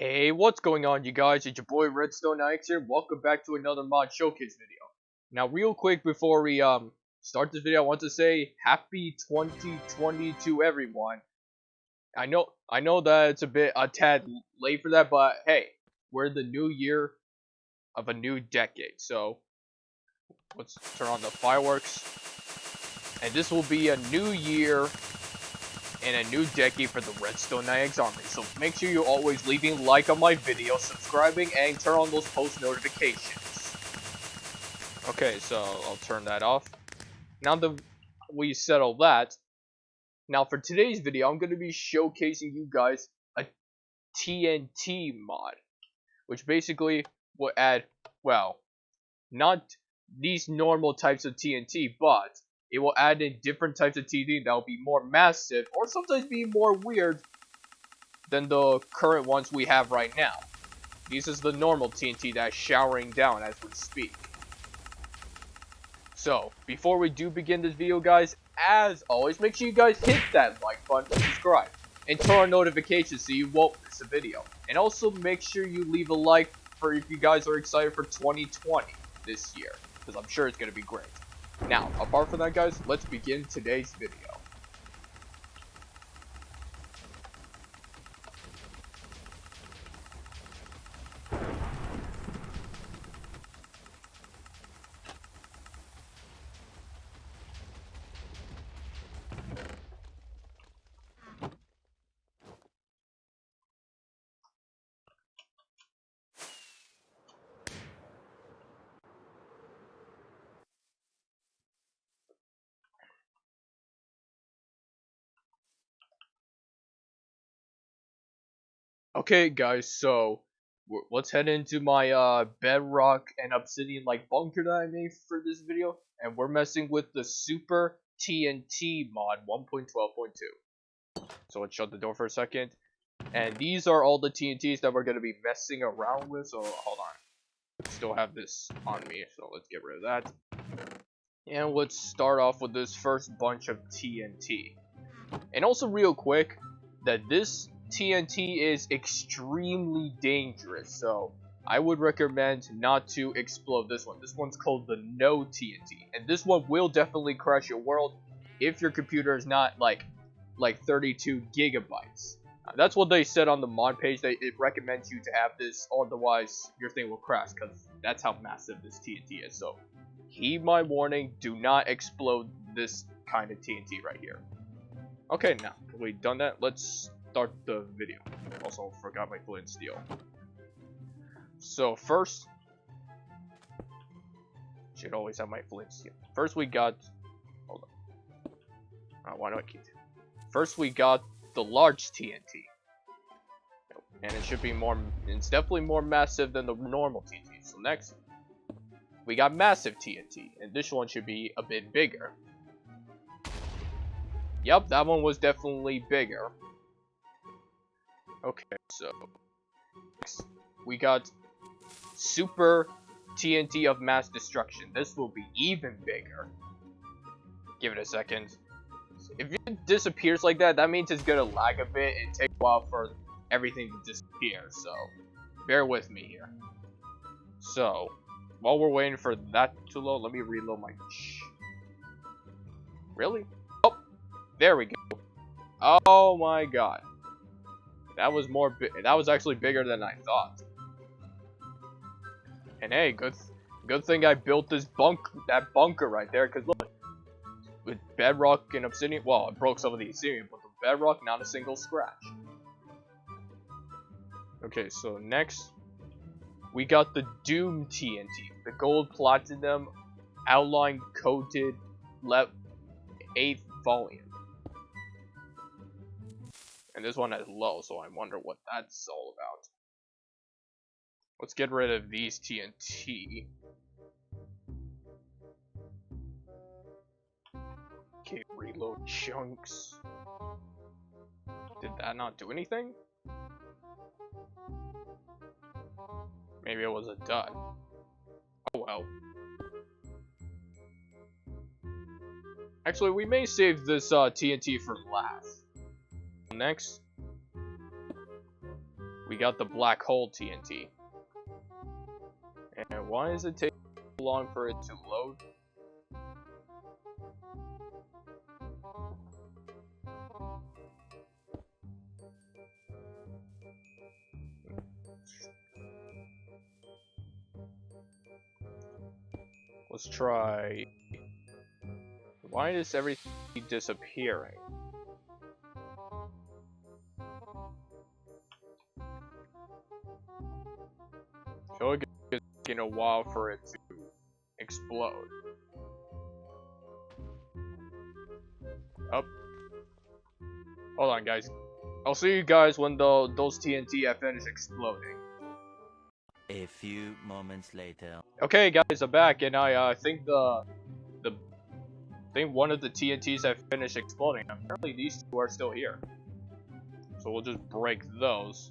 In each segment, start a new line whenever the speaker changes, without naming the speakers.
Hey, what's going on, you guys? It's your boy Redstone Ix here. Welcome back to another mod showcase video. Now, real quick before we start this video, I want to say happy 2020 to everyone. I know that it's a tad late for that, but hey, we're in the new year of a new decade. So let's turn on the fireworks, and this will be a new year and a new decade for the Redstone Ix army. So make sure you're always leaving a like on my video, subscribing, and turn on those post notifications. Okay, so I'll turn that off. Now that we settle that, now for today's video, I'm going to be showcasing you guys a TNT mod, which basically will add, well, not these normal types of TNT, but it will add in different types of TNT that will be more massive or sometimes be more weird than the current ones we have right now. This is the normal TNT that's showering down as we speak. So, before we do begin this video, guys, as always, make sure you guys hit that like button, subscribe, and turn on notifications so you won't miss a video. And also make sure you leave a like for if you guys are excited for 2020 this year, because I'm sure it's going to be great. Now, apart from that, guys, let's begin today's video. Okay, guys, so let's head into my bedrock and obsidian like bunker that I made for this video, and we're messing with the Super TNT mod 1.12.2. So let's shut the door for a second, and these are all the TNTs that we're gonna be messing around with. So hold on, still have this on me, so let's get rid of that, and let's start off with this first bunch of TNT. And also, real quick, that this TNT is extremely dangerous, so I would recommend not to explode this one. This one's called the No TNT, and this one will definitely crash your world if your computer is not like 32 gigabytes. That's what they said on the mod page. It recommends you to have this, otherwise your thing will crash, because that's how massive this TNT is. So heed my warning, do not explode this kind of TNT right here. Okay, now we've done that, let's start the video. Also forgot my flint and steel. So first, should always have my flint and steel. First we got, hold on. Why do I keep it? First we got the large TNT. And it should be more, it's definitely more massive than the normal TNT. So next, we got massive TNT. And this one should be a bit bigger. Yep, that one was definitely bigger. Okay, so next we got Super TNT of Mass Destruction. This will be even bigger. Give it a second. If it disappears like that, that means it's gonna lag a bit and take a while for everything to disappear. So bear with me here. So while we're waiting for that to load, let me reload my. Really? Oh, there we go. Oh my god. That was that was actually bigger than I thought. And hey, good thing I built this that bunker right there, cause look, with bedrock and obsidian, well, I broke some of the obsidian, but the bedrock, not a single scratch. Okay, so next we got the Doom TNT, the gold platinum outline coated 8th volume. And this one is low, so I wonder what that's all about. Let's get rid of these TNT. Okay, reload chunks. Did that not do anything? Maybe it was a dud. Oh well. Actually, we may save this TNT for last. Next, we got the black hole TNT. And why does it take so long for it to load? Let's try. Why is everything disappearing? I feel like it's taking a while for it to explode. Up. Hold on, guys. I'll see you guys when those TNT have finished exploding.
A few moments later.
Okay, guys, I'm back, and I think I think one of the TNTs have finished exploding. Apparently, these two are still here. So we'll just break those.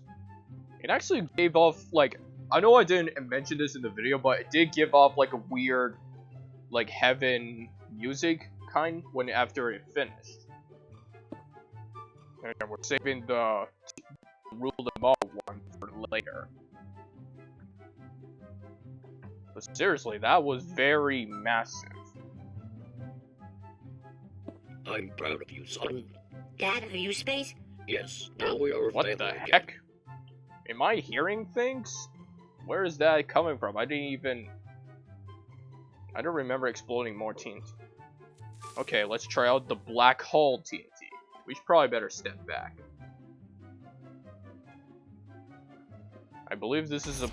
It actually gave off, like, I know I didn't mention this in the video, but it did give off like a weird, like, heaven music kind when after it finished. And we're saving the rule them all one for later. But seriously, that was very massive.
I'm proud of you, son.
Dad, are you space?
Yes, now we are a
What
family
the
again.
heck? Am I hearing things? Where is that coming from? I don't remember exploding more TNT. Okay, let's try out the black hole TNT. We should probably better step back. I believe this is a...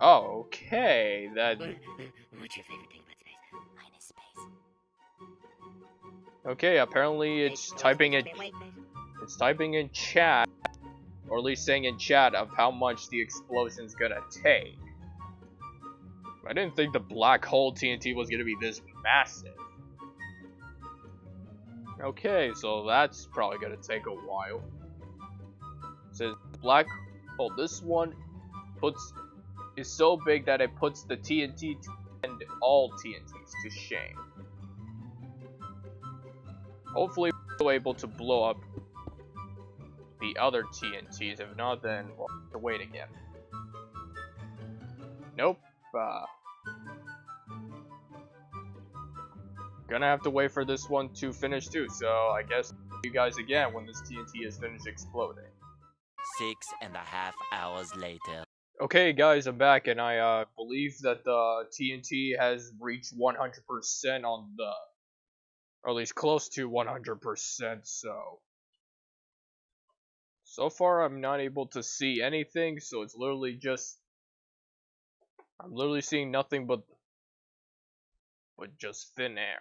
Oh, okay, that...
What's your favorite thing about space? Mine is space.
Okay, apparently it's typing in chat, or at least saying in chat of how much the explosion's gonna take. I didn't think the black hole TNT was gonna be this massive. Okay, so that's probably gonna take a while. It says black hole. This one is so big that it puts the TNT and all TNTs to shame. Hopefully we're able to blow up the other TNTs. If not, then we'll have to wait again. Nope. Gonna have to wait for this one to finish too, so I guess see you guys again when this TNT is finished exploding.
6.5 hours later.
Okay guys, I'm back, and I believe that the TNT has reached 100% on the, or at least close to 100%, so far I'm not able to see anything, so it's literally just, I'm literally seeing nothing but just thin air.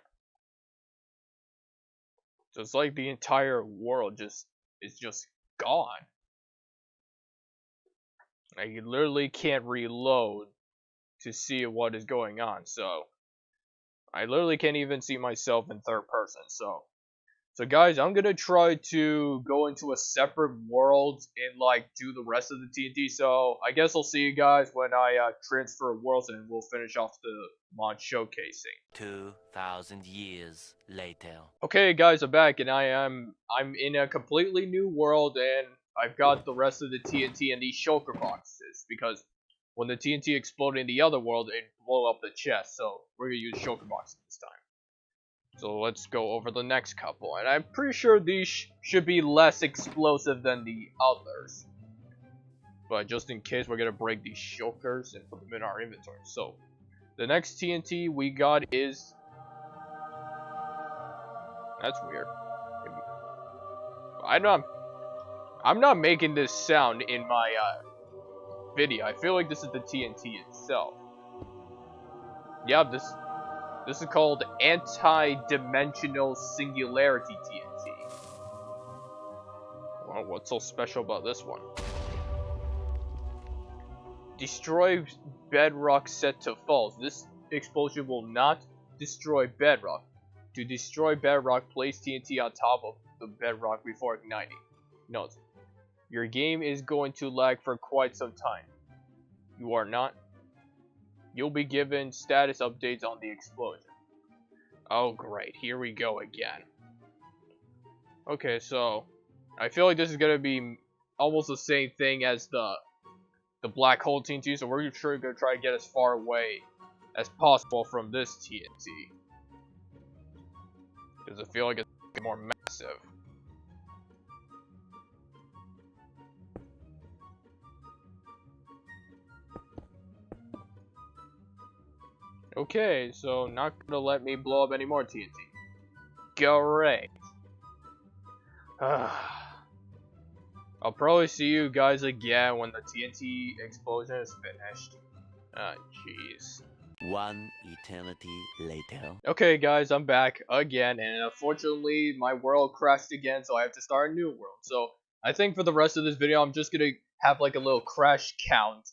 So it's like the entire world is just gone. I literally can't reload to see what is going on, so I literally can't even see myself in third person. So guys, I'm gonna try to go into a separate world and like do the rest of the TNT. So I guess I'll see you guys when I transfer worlds, and we'll finish off the mod showcasing.
2,000 years later.
Okay guys, I'm back, and I'm in a completely new world, and I've got the rest of the TNT in these shulker boxes, because when the TNT exploded in the other world, it blew up the chest, so we're gonna use shulker boxes this time. So let's go over the next couple, and I'm pretty sure these should be less explosive than the others. But just in case, we're gonna break these shulkers and put them in our inventory. So the next TNT we got is... That's weird. I'm not making this sound in my video. I feel like this is the TNT itself. Yeah, this is called Anti-Dimensional Singularity TNT. Well, what's so special about this one? Destroy bedrock set to false. This explosion will not destroy bedrock. To destroy bedrock, place TNT on top of the bedrock before igniting. Note, your game is going to lag for quite some time. You are not. You'll be given status updates on the explosion. Oh great, here we go again. Okay, so I feel like this is gonna be almost the same thing as the black hole TNT, so we're sure gonna try to get as far away as possible from this TNT. Because I feel like it's more massive. Okay, so not gonna let me blow up any more TNT. Great. I'll probably see you guys again when the TNT explosion is finished. Ah, jeez.
One eternity later.
Okay, guys, I'm back again, and unfortunately, my world crashed again, so I have to start a new world. So, I think for the rest of this video, I'm just gonna have like a little crash count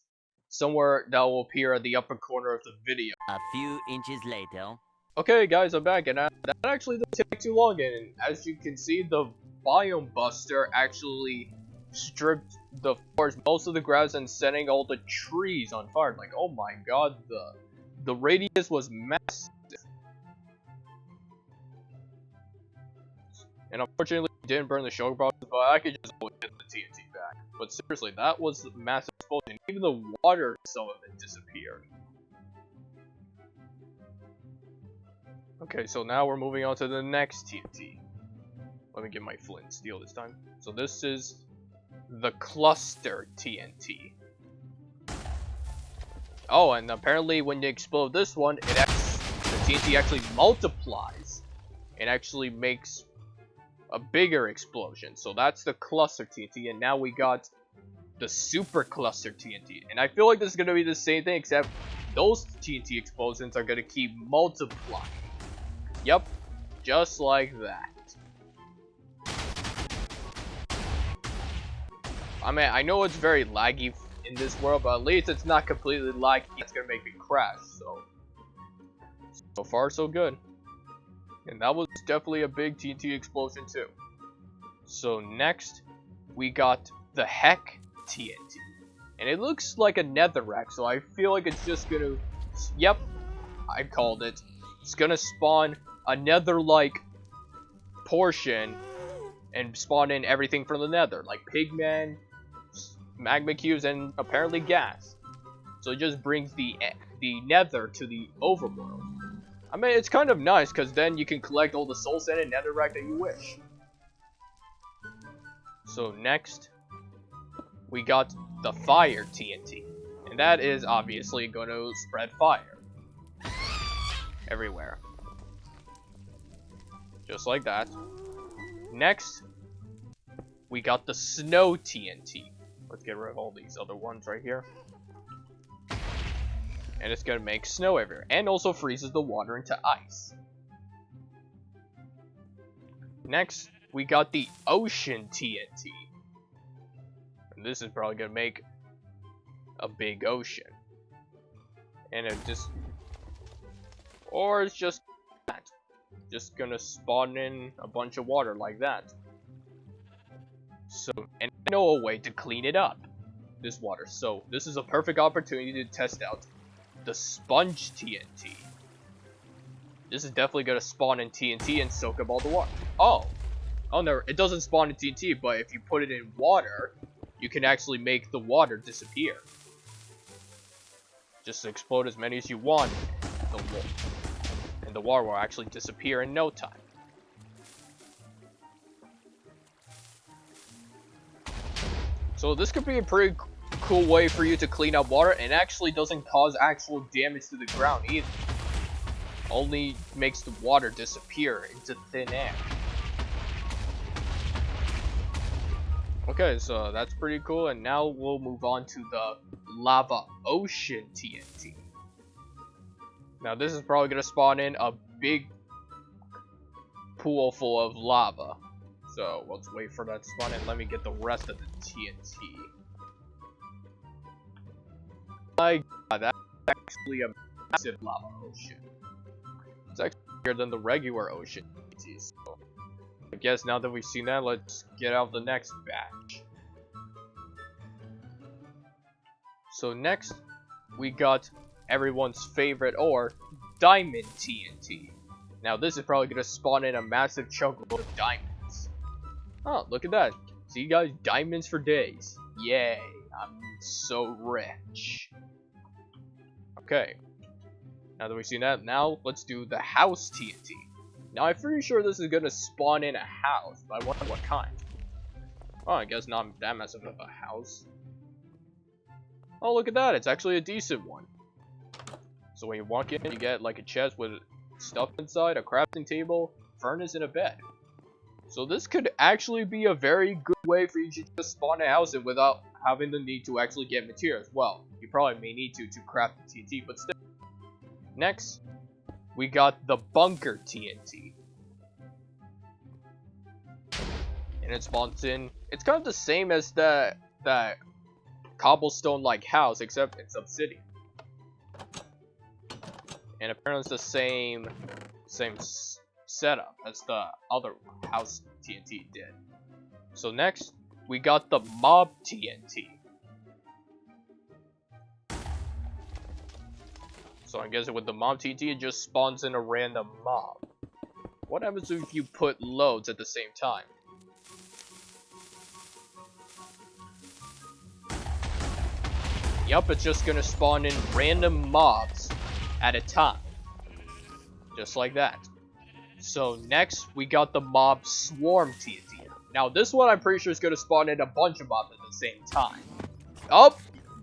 somewhere that will appear at the upper corner of the video.
A few inches later.
Okay, guys, I'm back, and that actually didn't take too long, and as you can see, the Biome Buster actually stripped the forest, most of the grass, and setting all the trees on fire. Like, oh my god, the radius was massive. And unfortunately, it didn't burn the sugar boxes, but I could just always get the TNT back. But seriously, that was a massive explosion. Even the water, some of it disappeared. Okay, so now we're moving on to the next TNT. Let me get my flint and steel this time. So this is the cluster TNT. Oh, and apparently when you explode this one, the TNT actually multiplies. It actually makes a bigger explosion. So that's the cluster TNT, and now we got the super cluster TNT. And I feel like this is going to be the same thing, except those TNT explosions are going to keep multiplying. Yep, just like that. I mean, I know it's very laggy in this world, but at least it's not completely laggy. It's gonna make me crash. So far so good. And that was definitely a big TNT explosion too. So next, we got the Heck TNT, and it looks like a netherrack. So I feel like it's just gonna, yep, I called it. It's gonna spawn a nether-like portion and spawn in everything from the nether, like pigmen, magma cubes, and apparently gas. So it just brings the nether to the overworld. I mean, it's kind of nice because then you can collect all the soul sand and netherrack that you wish. So next, we got the fire TNT, and that is obviously going to spread fire everywhere, just like that. Next, we got the snow TNT. Let's get rid of all these other ones right here. And it's gonna make snow everywhere, and also freezes the water into ice. Next, we got the ocean TNT. And this is probably gonna make a big ocean. And it just, or it's just that. Just gonna spawn in a bunch of water like that. So, and I know a way to clean it up, this water. So this is a perfect opportunity to test out the sponge TNT. This is definitely gonna spawn in TNT and soak up all the water. Oh no, it doesn't spawn in TNT, but if you put it in water, you can actually make the water disappear. Just explode as many as you want, and the water will actually disappear in no time. So this could be a pretty cool way for you to clean up water, and actually doesn't cause actual damage to the ground either. Only makes the water disappear into thin air. Okay, so that's pretty cool, and now we'll move on to the lava ocean TNT. Now this is probably going to spawn in a big pool full of lava. So let's wait for that to spawn in. Let me get the rest of the TNT. My god, that's actually a massive lava ocean. It's actually bigger than the regular ocean TNT. So I guess now that we've seen that, let's get out the next batch. So next, we got everyone's favorite ore, Diamond TNT. Now this is probably going to spawn in a massive chunk of diamonds. Oh, look at that. See, guys, diamonds for days. Yay, I'm so rich. Okay. Now that we've seen that, now let's do the house TNT. Now, I'm pretty sure this is gonna spawn in a house, but I wonder what kind. Oh, I guess not that massive of a house. Oh, look at that. It's actually a decent one. So when you walk in, you get like a chest with stuff inside, a crafting table, furnace, and a bed. So this could actually be a very good way for you to just spawn a house in without having the need to actually get materials. Well, you probably may need to craft the TNT, but still. Next, we got the bunker TNT. And it spawns in. It's kind of the same as that cobblestone-like house, except it's obsidian. And apparently it's the same setup as the other house TNT did. So next, we got the mob TNT. So I guess with the mob TNT, it just spawns in a random mob. What happens if you put loads at the same time? Yup, it's just gonna spawn in random mobs at a time. Just like that. So next, we got the mob swarm TNT. Now this one I'm pretty sure is gonna spawn in a bunch of mobs at the same time. Oh,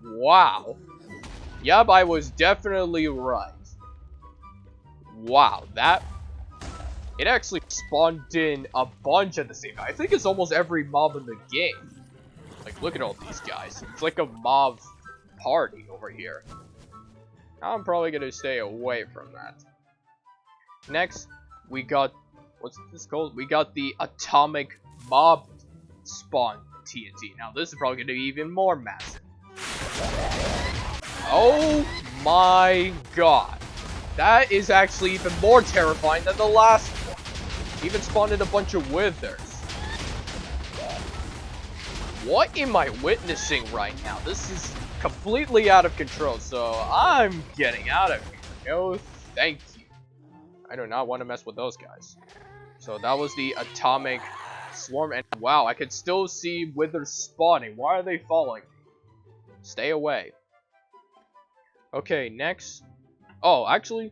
wow. Yup, I was definitely right. Wow, it actually spawned in a bunch at the same time. I think it's almost every mob in the game. Like, look at all these guys. It's like a mob party over here. I'm probably gonna stay away from that. Next, we got, what's this called? We got the atomic mob spawn TNT. Now this is probably gonna be even more massive. Oh my god. That is actually even more terrifying than the last one. Even spawned in a bunch of withers. What am I witnessing right now? This is completely out of control, so I'm getting out of here. No, thank you. I do not want to mess with those guys. So that was the atomic swarm, and wow, I can still see withers spawning. Why are they following me? Stay away. Okay, next. Oh, actually,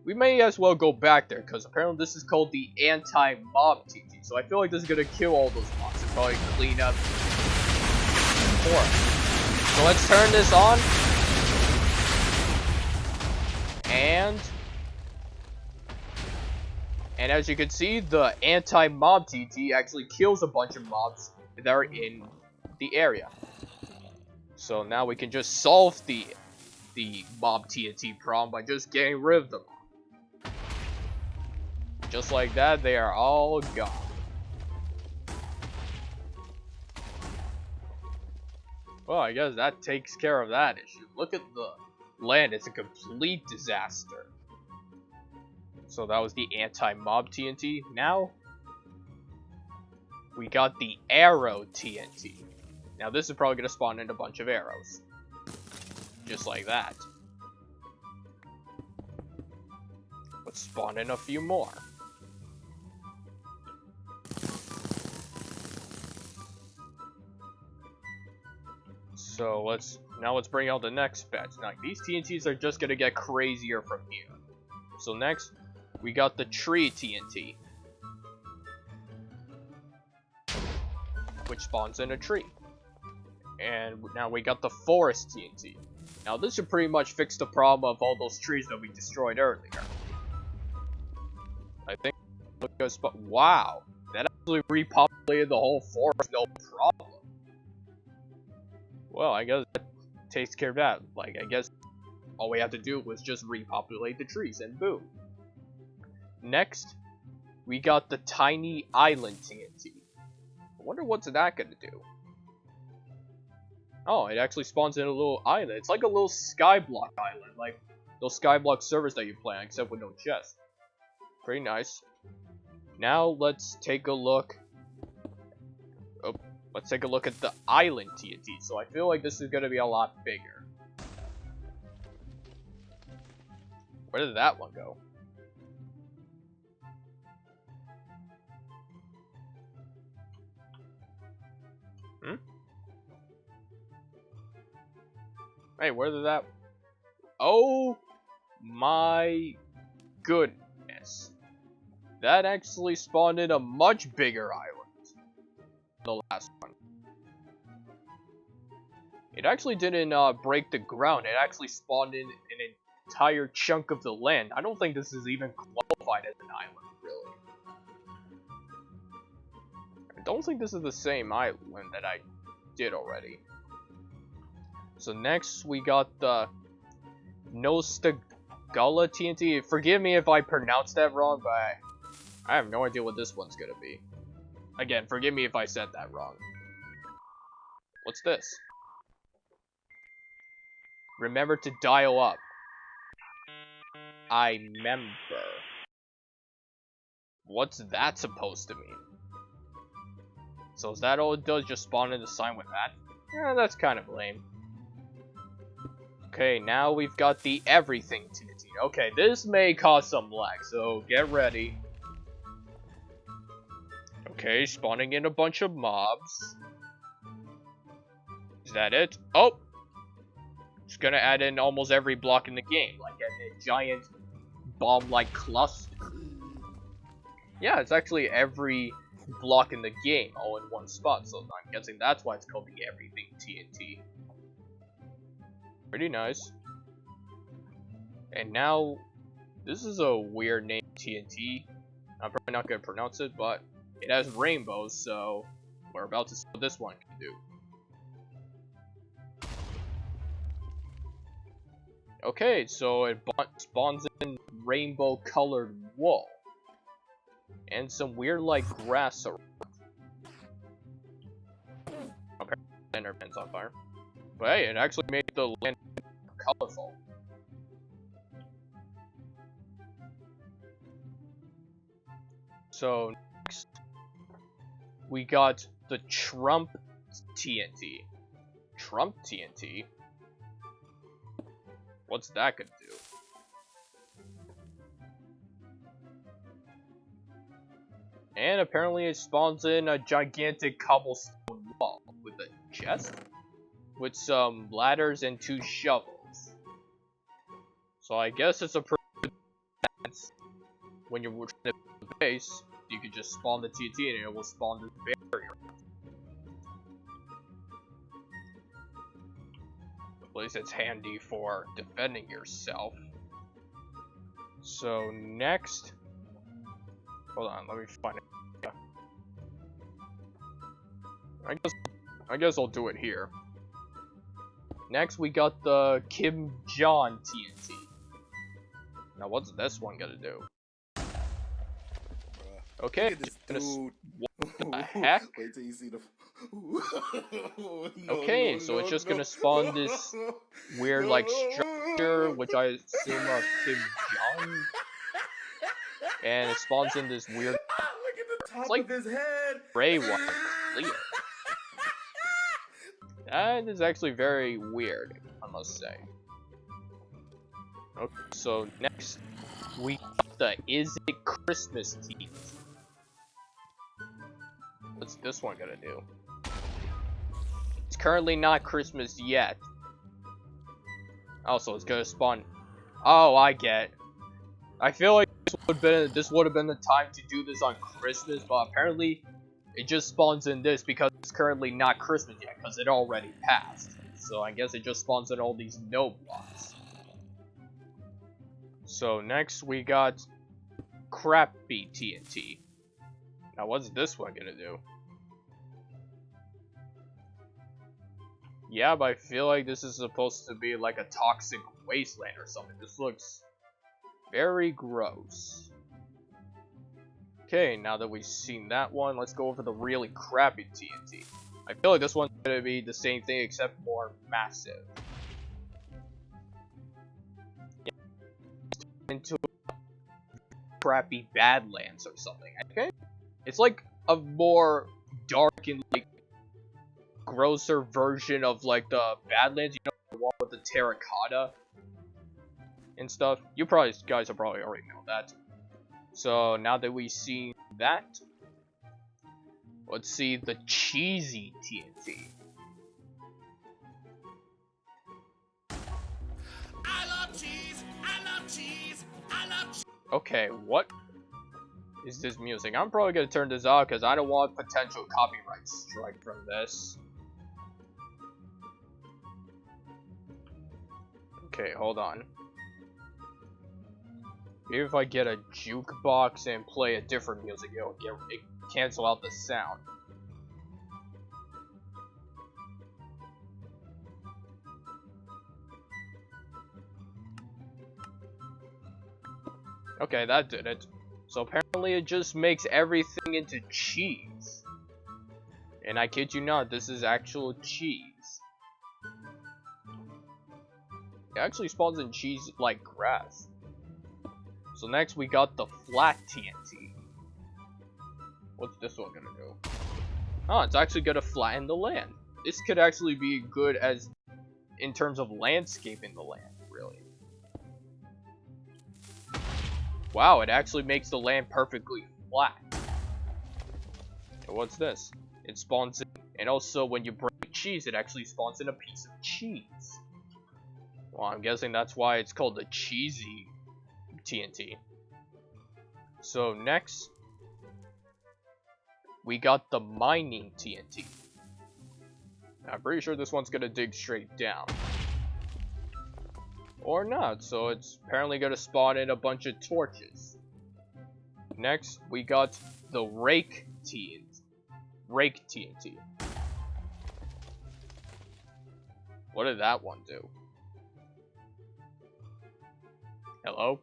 we may as well go back there, because apparently this is called the anti-mob TNT. So I feel like this is going to kill all those mobs and probably clean up for us. So let's turn this on. And as you can see, the anti-mob TNT actually kills a bunch of mobs that are in the area. So now we can just solve the mob TNT problem by just getting rid of them. Just like that, they are all gone. Well, I guess that takes care of that issue. Look at the land, it's a complete disaster. So that was the anti-mob TNT. Now, we got the arrow TNT. Now this is probably going to spawn in a bunch of arrows. Just like that. Let's spawn in a few more. So let's bring out the next batch. Now these TNTs are just gonna get crazier from here. So next, we got the tree TNT, which spawns in a tree. And now we got the forest TNT. Now this should pretty much fix the problem of all those trees that we destroyed earlier. I think. Wow, that actually repopulated the whole forest, no problem. Well, I guess that takes care of that. Like, I guess all we have to do was just repopulate the trees, and boom. Next, we got the tiny island TNT. I wonder what's that gonna do. Oh, it actually spawns in a little island. It's like a little skyblock island, like those skyblock servers that you play on, except with no chest. Pretty nice. Now let's take a look. Oh, let's take a look at the island TNT. So I feel like this is gonna be a lot bigger. Where did that one go? Hey, where did that? Oh my goodness! That actually spawned in a much bigger island than the last one. It actually didn't break the ground. It actually spawned in an entire chunk of the land. I don't think this is even qualified as an island, really. I don't think this is the same island that I did already. So next we got the Nostagala TNT. Forgive me if I pronounced that wrong, but I have no idea what this one's gonna be. Again, forgive me if I said that wrong. What's this? Remember to dial up. I remember. What's that supposed to mean? So is that all it does? Just spawn in the sign with that? Yeah, that's kind of lame. Okay, now we've got the everything TNT. Okay, this may cause some lag, so get ready. Okay, spawning in a bunch of mobs. Is that it? Oh! It's gonna add in almost every block in the game, like a giant bomb-like cluster. Yeah, it's actually every block in the game, all in one spot, so I'm guessing that's why it's called the everything TNT. Pretty nice. And now, this is a weird name, TNT. I'm probably not gonna pronounce it, but it has rainbows, so we're about to see what this one can do. Okay, so it spawns in rainbow-colored wool. And some weird, like, grass around. Okay, Enderman's on fire. But hey, it actually made the land colorful. So, next, we got the Trump TNT. Trump TNT? What's that gonna do? And apparently it spawns in a gigantic cobblestone wall with a chest, with some ladders and 2 shovels. So I guess it's a pretty good chance when you're trying to build a base, you can just spawn the TNT and it will spawn this barrier. At least it's handy for defending yourself. So next, hold on, let me find it. I guess I'll do it here. Next, we got the Kim Jong TNT. Now, what's this one gonna do? Okay, what the heck?
Wait till you see the.
Okay, so it's just gonna spawn this weird, like, structure, which I assume of Kim Jong. And it spawns in this weird,
Look at the top
it's like
of his head.
gray one, clear. That is actually very weird, I must say. Okay, so next, we got the Is It Christmas TNT. What's this one gonna do? It's currently not Christmas yet. Also, it's gonna spawn. Oh, I get. I feel like this would have been the time to do this on Christmas, but apparently it just spawns in this because it's currently not Christmas yet, because it already passed. So I guess it just spawns in all these no blocks. So next we got Crappy TNT. Now what's this one gonna do? Yeah, but I feel like this is supposed to be like a toxic wasteland or something. This looks very gross. Okay, now that we've seen that one, let's go over the really crappy TNT. I feel like this one's gonna be the same thing except more massive. Into crappy Badlands or something. Okay, it's like a more dark and like grosser version of like the Badlands. You know, the one with the terracotta and stuff. You guys probably already know that. So now that we've seen that, let's see the cheesy TNT. Okay, what is this music? I'm probably gonna turn this off because I don't want potential copyright strike from this. Okay, hold on. Maybe if I get a jukebox and play a different music, it'll cancel out the sound. Okay, that did it. So apparently it just makes everything into cheese. And I kid you not, this is actual cheese. It actually spawns in cheese like grass. So next we got the flat TNT. What's this one gonna do? Oh, it's actually gonna flatten the land. This could actually be good as in terms of landscaping the land, really. Wow, it actually makes the land perfectly flat. And what's this? It spawns in, and also when you break cheese, it actually spawns in a piece of cheese. Well, I'm guessing that's why it's called the cheesy TNT. So next, we got the mining TNT. I'm pretty sure this one's gonna dig straight down. Or not, so it's apparently gonna spawn in a bunch of torches. Next, we got the rake TNT. Rake TNT. What did that one do? Hello?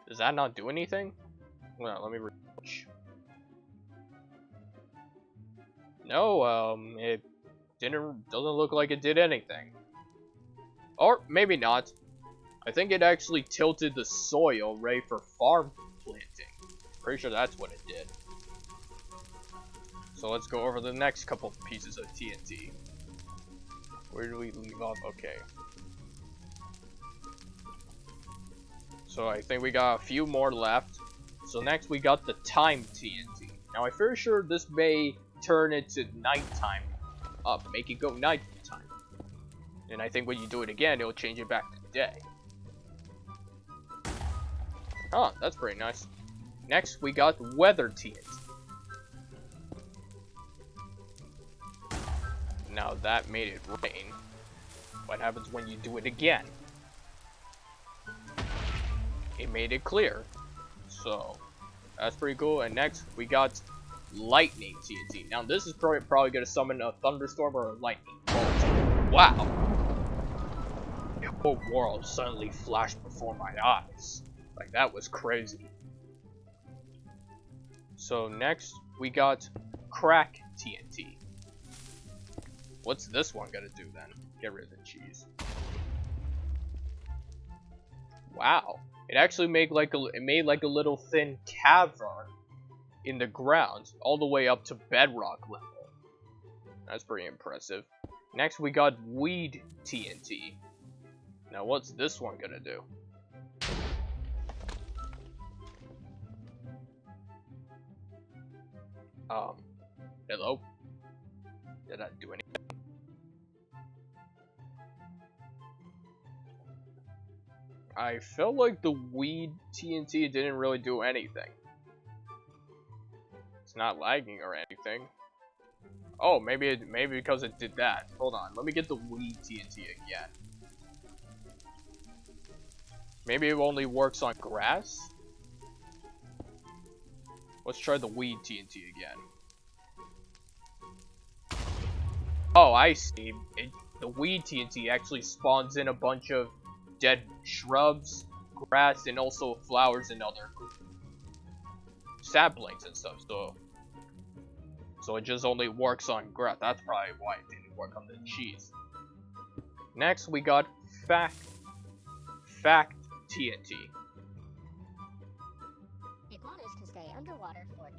Does that not do anything? Well, let me refresh. No, it doesn't look like it did anything. Or maybe not. I think it actually tilted the soil ready for farm planting. Pretty sure that's what it did. So let's go over the next couple pieces of TNT. Where do we leave off? Okay. So I think we got a few more left. So next we got the time TNT. Now I'm pretty sure this may turn into nighttime up, make it go nighttime. And I think when you do it again, it'll change it back to day. Oh, that's pretty nice. Next, we got weather TNT. Now that made it rain. What happens when you do it again? It made it clear. So, that's pretty cool. And next, we got lightning TNT. Now this is probably going to summon a thunderstorm or a lightning bolt. Wow. The whole world suddenly flashed before my eyes. Like, that was crazy. So next, we got crack TNT. What's this one gonna do then? Get rid of the cheese. Wow. It actually made like a little thin cavern in the ground, all the way up to bedrock level. That's pretty impressive. Next, we got weed TNT. Now, what's this one gonna do? Hello? Did that do anything? I felt like the weed TNT didn't really do anything. It's not lagging or anything. Oh, maybe because it did that. Hold on, let me get the weed TNT again. Maybe it only works on grass? Let's try the weed TNT again. Oh, I see. The weed TNT actually spawns in a bunch of dead shrubs, grass, and also flowers and other saplings and stuff. So it just only works on grass. That's probably why it didn't work on the cheese. Next, we got fact TNT.
Iguanas can stay underwater for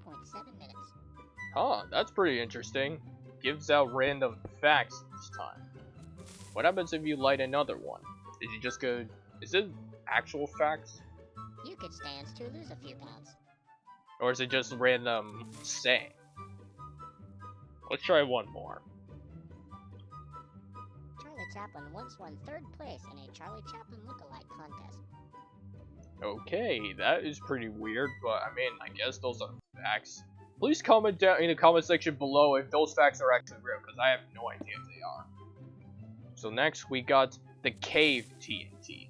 28.7 minutes.
Huh, that's pretty interesting. Gives out random facts each time. What happens if you light another one? Is it just go? Is it actual facts?
You could stand to lose a few pounds.
Or is it just random saying? Let's try one more.
Charlie Chaplin once won 3rd place in a Charlie Chaplin look-alike contest.
Okay, that is pretty weird, but I mean, I guess those are facts. Please comment down in the comment section below if those facts are actually real, because I have no idea if they are. So next, we got the cave TNT.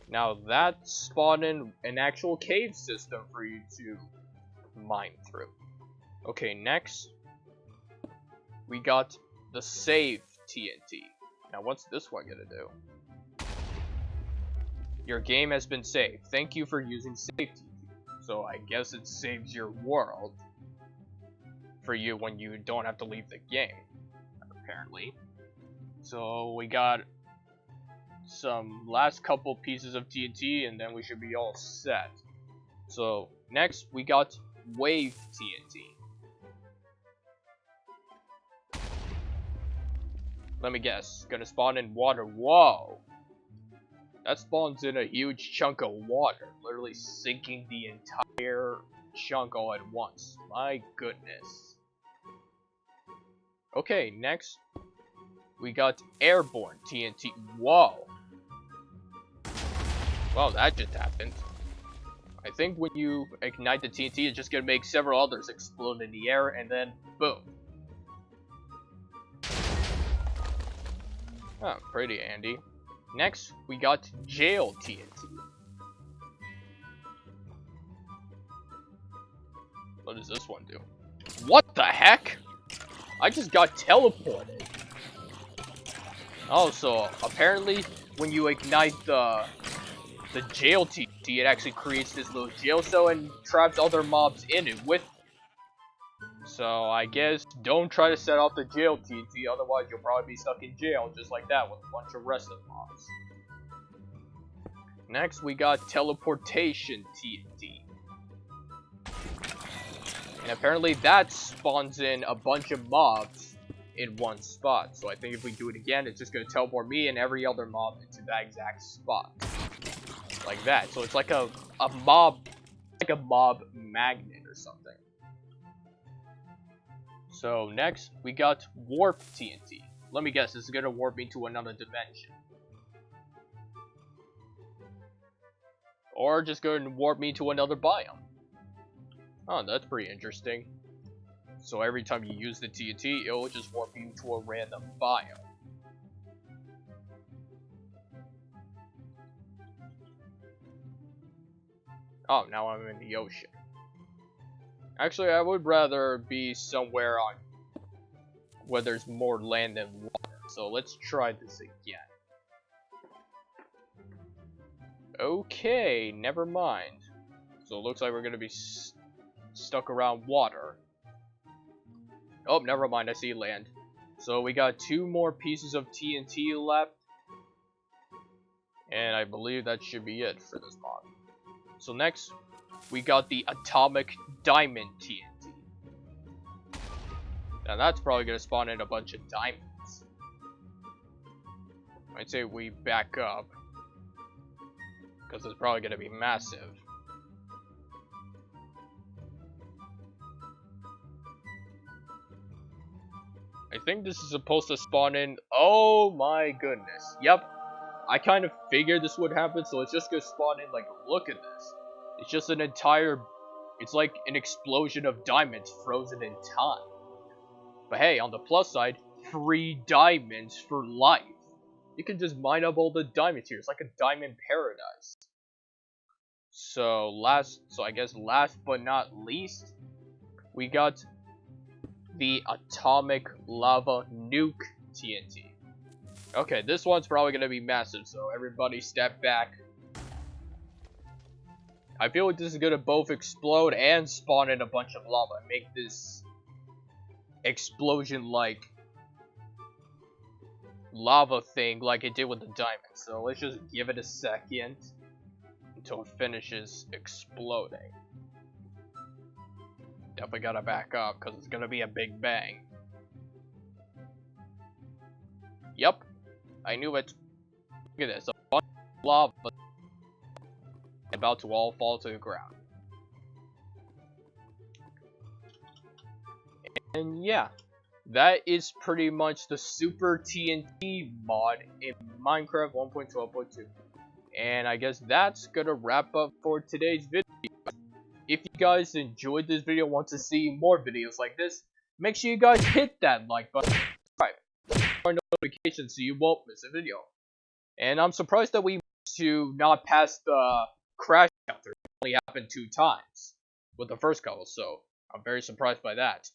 Now that spawned in an actual cave system for you to mine through. Okay, next, we got the save TNT. Now what's this one gonna do? Your game has been saved. Thank you for using save TNT. So I guess it saves your world for you when you don't have to leave the game, apparently. So we got some last couple pieces of TNT and then we should be all set. So next we got wave TNT. Let me guess, gonna spawn in water. Whoa! That spawns in a huge chunk of water, literally sinking the entire chunk all at once. My goodness. Okay, next we got airborne TNT. Whoa! Wow, that just happened. I think when you ignite the TNT, it's just gonna make several others explode in the air, and then boom. Oh, pretty handy. Next, we got jail TNT. What does this one do? What the heck? I just got teleported. Oh, so apparently when you ignite the jail TNT, it actually creates this little jail cell and traps other mobs in it with you. So I guess don't try to set off the jail TNT, otherwise you'll probably be stuck in jail just like that with a bunch of rest of the mobs. Next we got teleportation TNT. And apparently that spawns in a bunch of mobs in one spot. So I think if we do it again, it's just going to teleport me and every other mob into that exact spot. Like that. So it's like a mob magnet or something. So next, we got warp TNT. Let me guess, this is going to warp me to another dimension. Or just going to warp me to another biome. Oh, that's pretty interesting. So every time you use the TNT, it will just warp you to a random biome. Oh, now I'm in the ocean. Actually, I would rather be somewhere on where there's more land than water. So let's try this again. Okay, never mind. So it looks like we're gonna be stuck around water. Oh, never mind, I see land. So we got 2 more pieces of TNT left. And I believe that should be it for this mod. So next, we got the atomic diamond TNT. Now that's probably gonna spawn in a bunch of diamonds. I'd say we back up, because it's probably gonna be massive. I think this is supposed to spawn in. Oh my goodness. Yep. I kind of figured this would happen, so it's just gonna spawn in. Like, look at this. It's just an entire. It's like an explosion of diamonds frozen in time. But hey, on the plus side, free diamonds for life. You can just mine up all the diamonds here. It's like a diamond paradise. So I guess last but not least, we got the atomic lava nuke TNT. Okay, this one's probably gonna be massive, so everybody step back. I feel like this is gonna both explode and spawn in a bunch of lava and make this explosion like lava thing like it did with the diamond. So let's just give it a second until it finishes exploding. Definitely gotta back up because it's gonna be a big bang. Yep, I knew it. Look at this, a bunch of lava about to all fall to the ground. And yeah, that is pretty much the Super TNT mod in Minecraft 1.12.2. And I guess that's gonna wrap up for today's video. If you guys enjoyed this video and want to see more videos like this, make sure you guys hit that like button, subscribe, turn on notifications so you won't miss a video. And I'm surprised that we managed to not pass the crash counter. It only happened 2 times with the first couple, so I'm very surprised by that.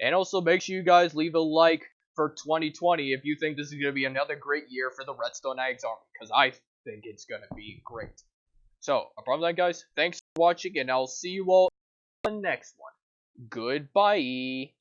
And also make sure you guys leave a like for 2020 if you think this is going to be another great year for the Redstone Axe Army, because I think it's going to be great. So, apart from that, guys, thanks for watching, and I'll see you all in the next one. Goodbye.